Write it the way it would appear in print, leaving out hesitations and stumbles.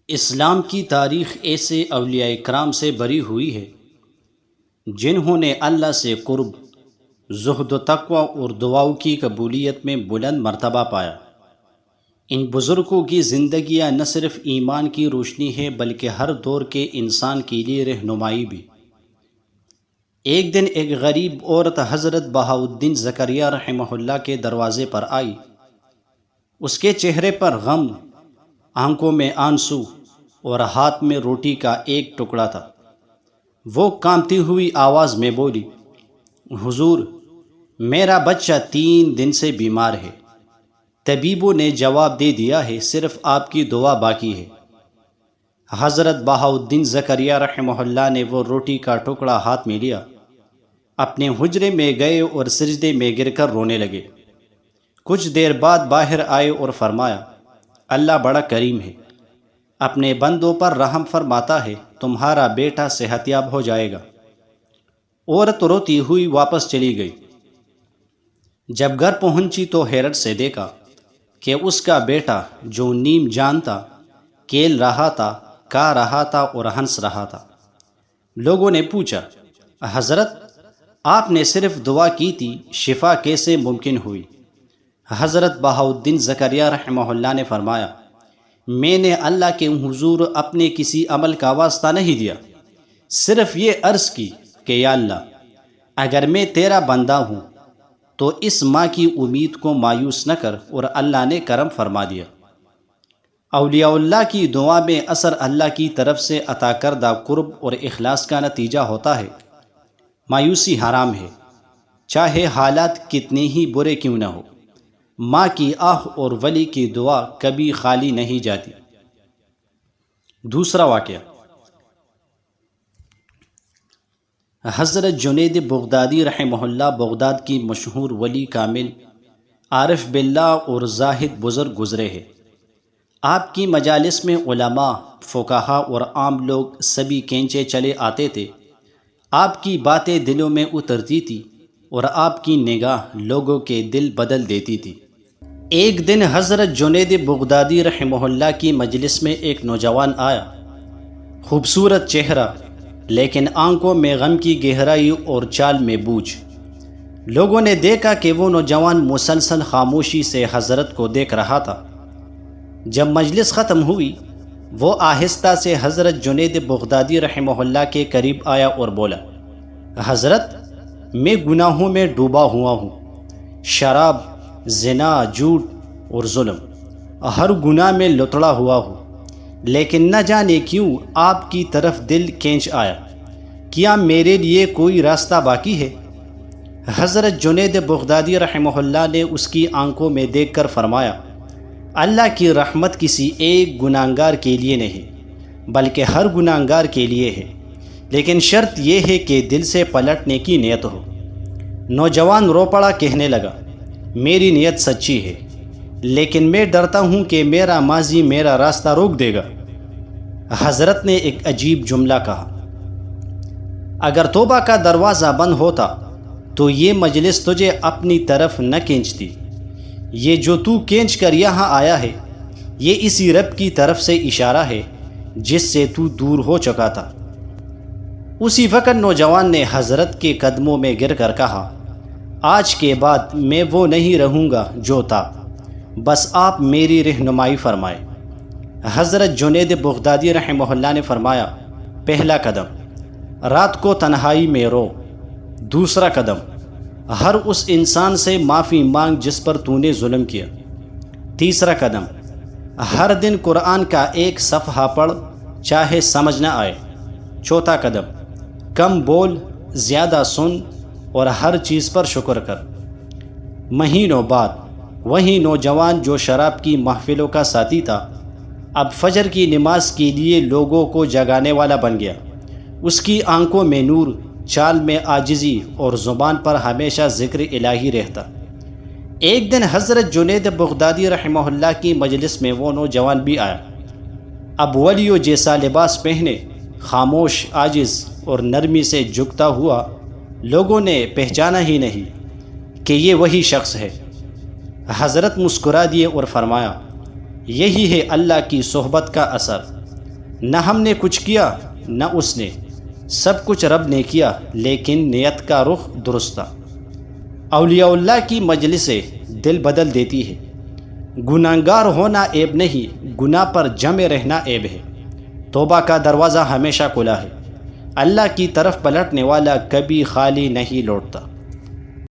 اسلام کی تاریخ ایسے اولیاء کرام سے بری ہوئی ہے جنہوں نے اللہ سے قرب، زہد و تقوی اور دعاؤں کی قبولیت میں بلند مرتبہ پایا۔ ان بزرگوں کی زندگیاں نہ صرف ایمان کی روشنی ہے بلکہ ہر دور کے انسان کے لیے رہنمائی بھی۔ ایک دن ایک غریب عورت حضرت بہاؤالدین زکریا رحمہ اللہ کے دروازے پر آئی۔ اس کے چہرے پر غم، آنکھوں میں آنسو اور ہاتھ میں روٹی کا ایک ٹکڑا تھا۔ وہ کانپتی ہوئی آواز میں بولی، حضور، میرا بچہ 3 دن سے بیمار ہے۔ طبیبوں نے جواب دے دیا ہے صرف آپ کی دعا باقی ہے۔ حضرت بہاؤالدین زکریا رحمہ اللہ نے وہ روٹی کا ٹکڑا ہاتھ میں لیا، اپنے حجرے میں گئے اور سجدے میں گر کر رونے لگے۔ کچھ دیر بعد باہر آئے اور فرمایا، اللہ بڑا کریم ہے، اپنے بندوں پر رحم فرماتا ہے، تمہارا بیٹا صحت یاب ہو جائے گا۔ عورت روتی ہوئی واپس چلی گئی۔ جب گھر پہنچی تو حیرت سے دیکھا کہ اس کا بیٹا جو نیم جان تھا، کھیل رہا تھا، کھا رہا تھا اور ہنس رہا تھا۔ لوگوں نے پوچھا، حضرت، آپ نے صرف دعا کی تھی، شفا کیسے ممکن ہوئی؟ حضرت بہاؤالدین زکریا رحمہ اللہ نے فرمایا، میں نے اللہ کے حضور اپنے کسی عمل کا واسطہ نہیں دیا، صرف یہ عرض کی کہ یا اللہ، اگر میں تیرا بندہ ہوں تو اس ماں کی امید کو مایوس نہ کر، اور اللہ نے کرم فرما دیا۔ اولیاء اللہ کی دعا میں اثر اللہ کی طرف سے عطا کردہ قرب اور اخلاص کا نتیجہ ہوتا ہے۔ مایوسی حرام ہے، چاہے حالات کتنے ہی برے کیوں نہ ہو۔ ماں کی آہ اور ولی کی دعا کبھی خالی نہیں جاتی۔ دوسرا واقعہ، حضرت جنید بغدادی رحمہ اللہ بغداد کی مشہور ولی کامل، عارف باللہ اور زاہد بزرگ گزرے ہیں۔ آپ کی مجالس میں علماء، فقہا اور عام لوگ سبھی کھینچے چلے آتے تھے۔ آپ کی باتیں دلوں میں اترتی تھی اور آپ کی نگاہ لوگوں کے دل بدل دیتی تھی۔ ایک دن حضرت جنید بغدادی رحمہ اللہ کی مجلس میں ایک نوجوان آیا، خوبصورت چہرہ لیکن آنکھوں میں غم کی گہرائی اور چال میں بوجھ۔ لوگوں نے دیکھا کہ وہ نوجوان مسلسل خاموشی سے حضرت کو دیکھ رہا تھا۔ جب مجلس ختم ہوئی، وہ آہستہ سے حضرت جنید بغدادی رحمہ اللہ کے قریب آیا اور بولا، حضرت، میں گناہوں میں ڈوبا ہوا ہوں، شراب، زنا، جھوٹ اور ظلم، ہر گناہ میں لتڑا ہوا ہوں، لیکن نہ جانے کیوں آپ کی طرف دل کھینچ آیا۔ کیا میرے لیے کوئی راستہ باقی ہے؟ حضرت جنید بغدادی رحمہ اللہ نے اس کی آنکھوں میں دیکھ کر فرمایا، اللہ کی رحمت کسی ایک گناہگار کے لیے نہیں بلکہ ہر گناہگار کے لیے ہے، لیکن شرط یہ ہے کہ دل سے پلٹنے کی نیت ہو۔ نوجوان رو پڑا، کہنے لگا، میری نیت سچی ہے، لیکن میں ڈرتا ہوں کہ میرا ماضی میرا راستہ روک دے گا۔ حضرت نے ایک عجیب جملہ کہا، اگر توبہ کا دروازہ بند ہوتا تو یہ مجلس تجھے اپنی طرف نہ کھینچتی۔ یہ جو تو کھینچ کر یہاں آیا ہے، یہ اسی رب کی طرف سے اشارہ ہے جس سے تو دور ہو چکا تھا۔ اسی وقت نوجوان نے حضرت کے قدموں میں گر کر کہا، آج کے بعد میں وہ نہیں رہوں گا جو تھا، بس آپ میری رہنمائی فرمائے۔ حضرت جنید بغدادی رحمہ اللہ نے فرمایا، پہلا قدم، رات کو تنہائی میں رو۔ دوسرا قدم، ہر اس انسان سے معافی مانگ جس پر تو نے ظلم کیا۔ تیسرا قدم، ہر دن قرآن کا ایک صفحہ پڑھ، چاہے سمجھ نہ آئے۔ چوتھا قدم، کم بول، زیادہ سن اور ہر چیز پر شکر کر۔ مہینوں بعد وہی نوجوان جو شراب کی محفلوں کا ساتھی تھا، اب فجر کی نماز کے لیے لوگوں کو جگانے والا بن گیا۔ اس کی آنکھوں میں نور، چال میں عاجزی اور زبان پر ہمیشہ ذکر الہی رہتا۔ ایک دن حضرت جنید بغدادی رحمہ اللہ کی مجلس میں وہ نوجوان بھی آیا۔ اب ولیوں جیسا لباس پہنے، خاموش، عاجز اور نرمی سے جھکتا ہوا، لوگوں نے پہچانا ہی نہیں کہ یہ وہی شخص ہے۔ حضرت مسکرا دیے اور فرمایا، یہی ہے اللہ کی صحبت کا اثر، نہ ہم نے کچھ کیا نہ اس نے، سب کچھ رب نے کیا، لیکن نیت کا رخ درست تھا۔ اولیاء اللہ کی مجلسیں دل بدل دیتی ہے۔ گناہگار ہونا عیب نہیں، گناہ پر جمے رہنا عیب ہے۔ توبہ کا دروازہ ہمیشہ کھلا ہے۔ اللہ کی طرف پلٹنے والا کبھی خالی نہیں لوٹتا۔